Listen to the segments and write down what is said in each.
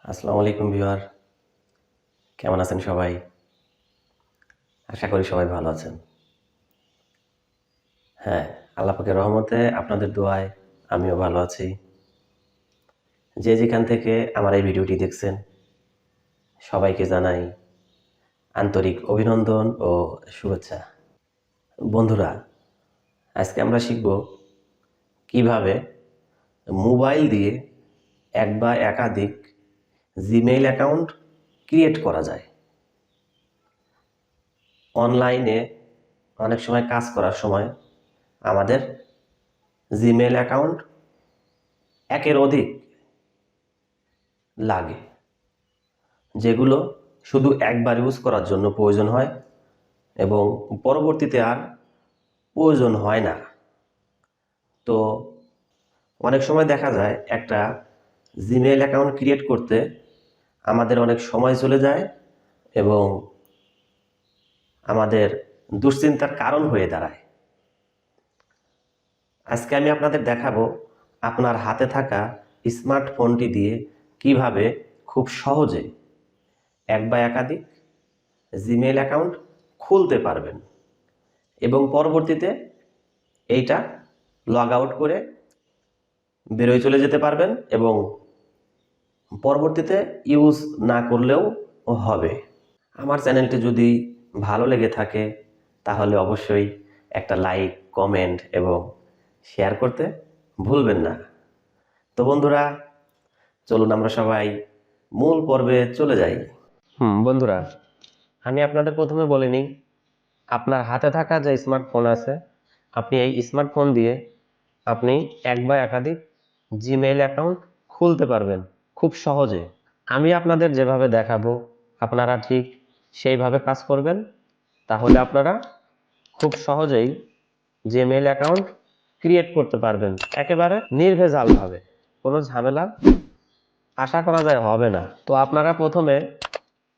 আসসালামু আলাইকুম ভিউয়ার, কেমন আছেন সবাই? আশা করি সবাই ভালো আছেন। হ্যাঁ, আল্লাহ পাকের রহমতে আপনাদের দোয়ায় আমিও ভালো আছি। যে যেখান থেকে আমার এই ভিডিওটি দেখছেন সবাইকে জানাই আন্তরিক অভিনন্দন ও শুভেচ্ছা। বন্ধুরা, আজকে আমরা শিখব কিভাবে মোবাইল দিয়ে এক বা একাধিক জিমেইল অ্যাকাউন্ট ক্রিয়েট করা যায়। অনলাইনে অনেক সময় কাজ করার সময় আমাদের জিমেইল অ্যাকাউন্ট একের অধিক লাগে, যেগুলো শুধু একবার ইউজ করার জন্য প্রয়োজন হয় এবং পরবর্তীতে আর প্রয়োজন হয় না। তো অনেক সময় দেখা যায় একটা জিমেইল অ্যাকাউন্ট ক্রিয়েট করতে আমাদের অনেক সময় চলে যায় এবং আমাদের দুশ্চিন্তার কারণ হয়ে দাঁড়ায়। আজকে আমি আপনাদের দেখাবো আপনার হাতে থাকা স্মার্টফোনটি দিয়ে কিভাবে খুব সহজে এক বা একাধিক জিমেইল অ্যাকাউন্ট খুলতে পারবেন এবং পরবর্তীতে এইটা লগ আউট করে বেরোয় চলে যেতে পারবেন এবং পরবর্তীতে ইউজ না করলেও হবে। আমার চ্যানেলটি যদি ভালো লেগে থাকে তাহলে অবশ্যই একটা লাইক, কমেন্ট এবং শেয়ার করতে ভুলবেন না। তো বন্ধুরা, চলুন আমরা সবাই মূল পর্বে চলে যাই। বন্ধুরা, আমি আপনাদের প্রথমে বলে নিই, আপনার হাতে থাকা যে স্মার্টফোন আছে, আপনি এই স্মার্টফোন দিয়ে আপনি এক বা একাধিক জিমেইল অ্যাকাউন্ট খুলতে পারবেন খুব সহজে। আমি আপনাদের যেভাবে দেখাবো আপনারা ঠিক সেইভাবে কাজ করবেন, তাহলে আপনারা খুব সহজেই জিমেইল অ্যাকাউন্ট ক্রিয়েট করতে পারবেন একেবারে নির্ভেজালভাবে। কোনো ঝামেলা আশা করা যায় হবে না। তো আপনারা প্রথমে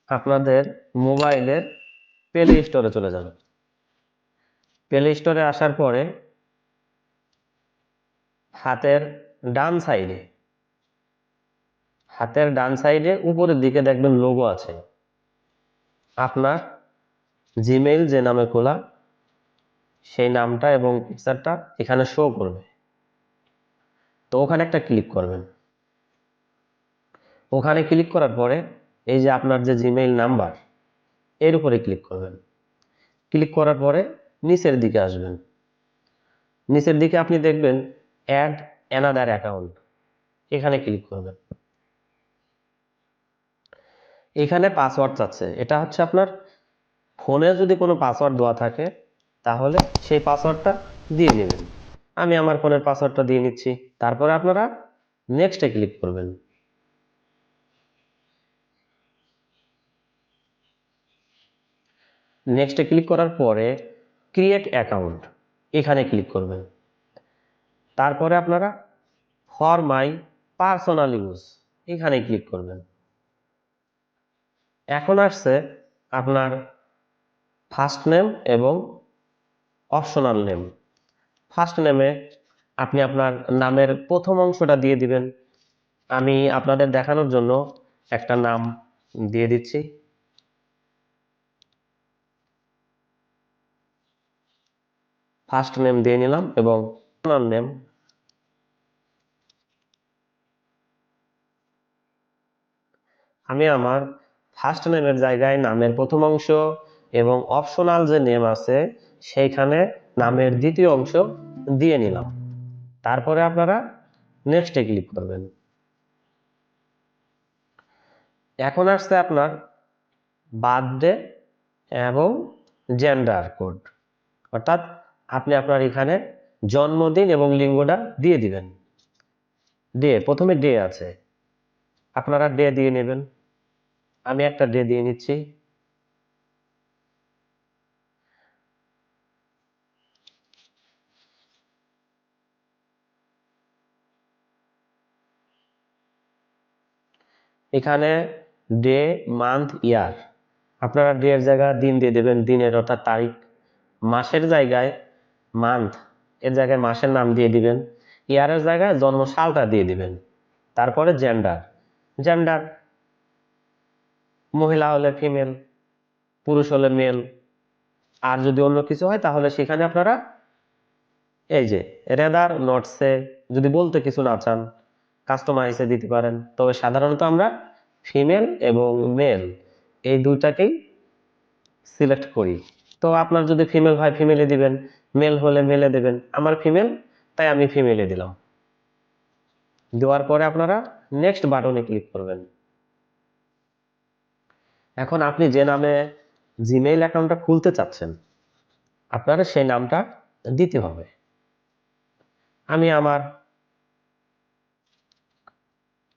আপনাদের মোবাইলের প্লে স্টোরে চলে যাবেন। প্লে স্টোরে আসার পরে হাতের ডান সাইডে উপরের দিকে দেখবেন লোগো আছে। আপনার জিমেইল যে নামে খোলা সেই নামটা এবং পিকচারটা এখানে শো করবে। তো ওখানে একটা ক্লিক করবেন। ওখানে ক্লিক করার পরে এই যে আপনার যে জিমেইল নাম্বার, এর উপরে ক্লিক করবেন। ক্লিক করার পরে নিচের দিকে আসবেন। নিচের দিকে আপনি দেখবেন অ্যাড অ্যানাদার অ্যাকাউন্ট, এখানে ক্লিক করবেন। এখানে পাসওয়ার্ড চাচ্ছে। এটা হচ্ছে আপনার ফোনে যদি কোনো পাসওয়ার্ড দেওয়া থাকে তাহলে সেই পাসওয়ার্ডটা দিয়ে নেবেন। আমি আমার ফোনের পাসওয়ার্ডটা দিয়ে নিচ্ছি। তারপরে আপনারা নেক্সটে ক্লিক করবেন। নেক্সটে ক্লিক করার পরে ক্রিয়েট অ্যাকাউন্ট, এখানে ক্লিক করবেন। তারপরে আপনারা ফর মাই পার্সোনাল ইউজ, এখানে ক্লিক করবেন। এখন আসছে আপনার ফার্স্ট নেম এবং অপশনাল নেম। ফার্স্ট নেমে আপনি আপনার নামের প্রথম অংশটা দিয়ে দিবেন। আমি আপনাদের দেখানোর জন্য একটা নাম দিয়ে দিচ্ছি। ফার্স্ট নেম দিয়ে নিলাম এবং অপশনাল নেম আমি আমার ফার্স্ট নেমের জায়গায় নামের প্রথম অংশ এবং অপশনাল যে নেম আছে সেইখানে নামের দ্বিতীয় অংশ দিয়ে নিলাম। তারপরে আপনারা নেক্সটে ক্লিক করবেন। এখন আসছে আপনার বার্থডে এবং জেন্ডার কোড, অর্থাৎ আপনি আপনার এখানে জন্মদিন এবং লিঙ্গটা দিয়ে দিবেন। প্রথমে ডে আছে, আপনারা ডে দিয়ে নেবেন। আমি একটা ডে দিয়ে নিচ্ছি। এখানে ডে, মান্থ, ইয়ার, আপনারা ডে এর জায়গায় দিন দিয়ে দেবেন, দিনের অর্থাৎ তারিখ। মাসের জায়গায় মান্থ এর জায়গায় মাসের নাম দিয়ে দিবেন। ইয়ারের জায়গায় জন্ম সালটা দিয়ে দিবেন। তারপরে জেন্ডার মহিলা হলে ফিমেল, পুরুষ হলে মেল। আর যদি অন্য কিছু হয় তাহলে সেখানে আপনারা এই যে রেদার নটসে যদি বলতে কিছু না চান কাস্টমাইজে দিতে পারেন। তবে সাধারণত আমরা ফিমেল এবং মেল এই দুইটাকেই সিলেক্ট করি। তো আপনার যদি ফিমেল হয় ফিমেলে দিবেন, মেল হলে মেলে দেবেন। আমার ফিমেল, তাই আমি ফিমেলে দিলাম। দেওয়ার পরে আপনারা নেক্সট বাটনে ক্লিক করবেন। এখন আপনি যে নামে জিমেইল অ্যাকাউন্টটা খুলতে চাচ্ছেন আপনারা সেই নামটা দিতে হবে। আমি আমার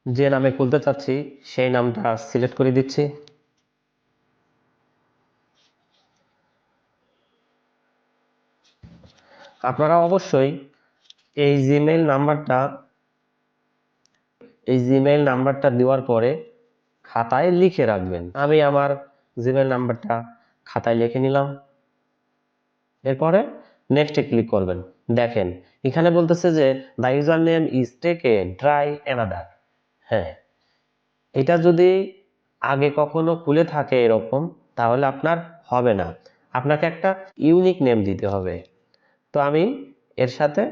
যে নামে খুলতে চাচ্ছি সেই নামটা সিলেক্ট করে দিচ্ছি। আপনারা অবশ্যই এই জিমেইল নাম্বারটা দেওয়ার পরে খাতায় লিখে রাখবেন। আমি আমার জিমেইল নাম্বারটা খাতায় লিখে নিলাম। এরপরে নেক্সটে ক্লিক করবেন। দেখেন এখানে বলতেছে যে the user name is taken try another. হ্যাঁ, এটা যদি আগে কখনো খুলে থাকে এরকম তাহলে আপনার হবে না, আপনাকে একটা ইউনিক নেম দিতে হবে। তো আমি এর সাথে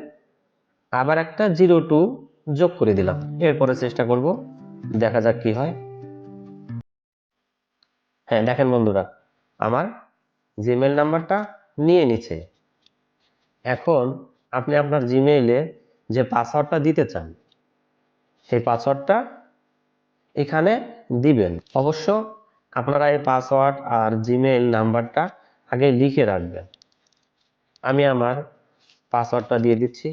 আবার একটা 02 যোগ করে দিলাম। এরপরে চেষ্টা করব, দেখা যাক কি হয়। হ্যাঁ দেখেন বন্ধুরা, আমার জিমেইল নাম্বারটা নিয়ে নিচ্ছে। এখন আপনি আপনার জিমেইলে যে পাসওয়ার্ডটা দিতে চান সেই পাসওয়ার্ডটা এখানে দিবেন। অবশ্য আপনারা এই পাসওয়ার্ড আর জিমেইল নাম্বারটা আগে লিখে রাখবেন। আমি আমার পাসওয়ার্ডটা দিয়ে দিচ্ছি।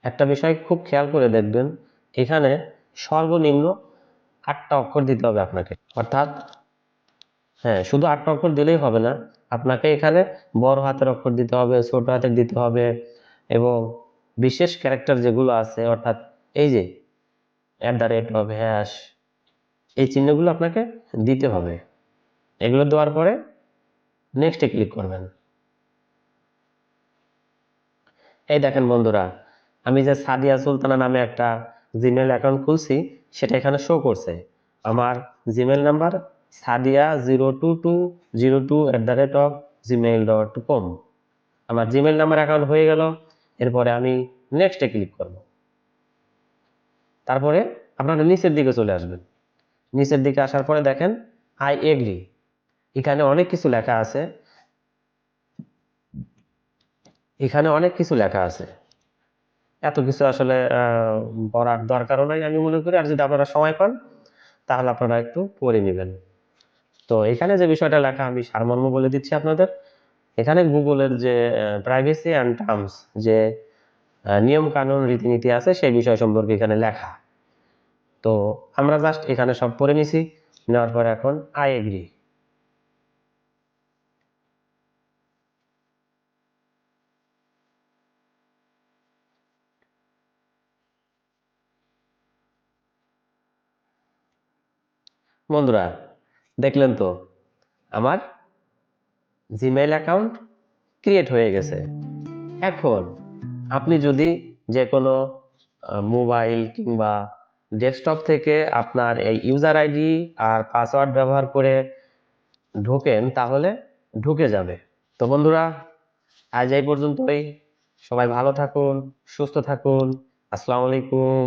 একটা বিষয় খুব খেয়াল করে দেখবেন, এখানে সর্বনিম্ন 8টা অক্ষর দিতে হবে আপনাকে। অর্থাৎ হ্যাঁ, শুধু 8টা অক্ষর দিলেই হবে না, আপনাকে এখানে বড় হাতের অক্ষর দিতে হবে, ছোট হাতের দিতে হবে এবং বিশেষ ক্যারেক্টার যেগুলো আছে অর্থাৎ এই যে @ এই চিহ্নগুলো আপনাকে দিতে হবে। এগুলো দেওয়ার পরে নেক্সটে ক্লিক করবেন। এই দেখেন বন্ধুরা, আমি যে সাদিয়া সুলতানা নামে একটা জিমেইল অ্যাকাউন্ট খুলছি সেটা এখানে শো করছে। আমার জিমেইল নাম্বার sadia022020@gmail.com। আমার জিমেইল নাম্বার অ্যাকাউন্ট হয়ে গেল। এরপরে আমি নেক্সটে ক্লিক করব। তারপরে আপনারা নিচের দিকে চলে আসবেন। নিচের দিকে আসার পরে দেখেন আই এগ্রি, এখানে অনেক কিছু লেখা আছে। এত কিছু আসলে পড়ার দরকারও নাই আমি মনে করি। আর যদি আপনারা সময় পান তাহলে আপনারা একটু পড়ে নেবেন। তো এখানে যে বিষয়টা লেখা আমি সারমর্ম বলে দিচ্ছি আপনাদের। এখানে গুগলের যে প্রাইভেসি অ্যান্ড টার্মস যে নিয়ম কানুন রীতিনীতি আছে সেই বিষয় সম্পর্কে এখানে লেখা। তো আমরা জাস্ট এখানে সব পড়ে নিছি, নেওয়ার পর এখন আই এগ্রি। বন্ধুরা দেখলেন তো আমার জিমেইল অ্যাকাউন্ট ক্রিয়েট হয়ে গেছে। এখন আপনি যদি যে কোনো মোবাইল কিংবা ডেস্কটপ থেকে আপনার এই ইউজার আইডি আর পাসওয়ার্ড ব্যবহার করে ঢোকেন তাহলে ঢুকে যাবে। তো বন্ধুরা আজ এই পর্যন্তই। সবাই ভালো থাকুন, সুস্থ থাকুন। আসসালামু আলাইকুম।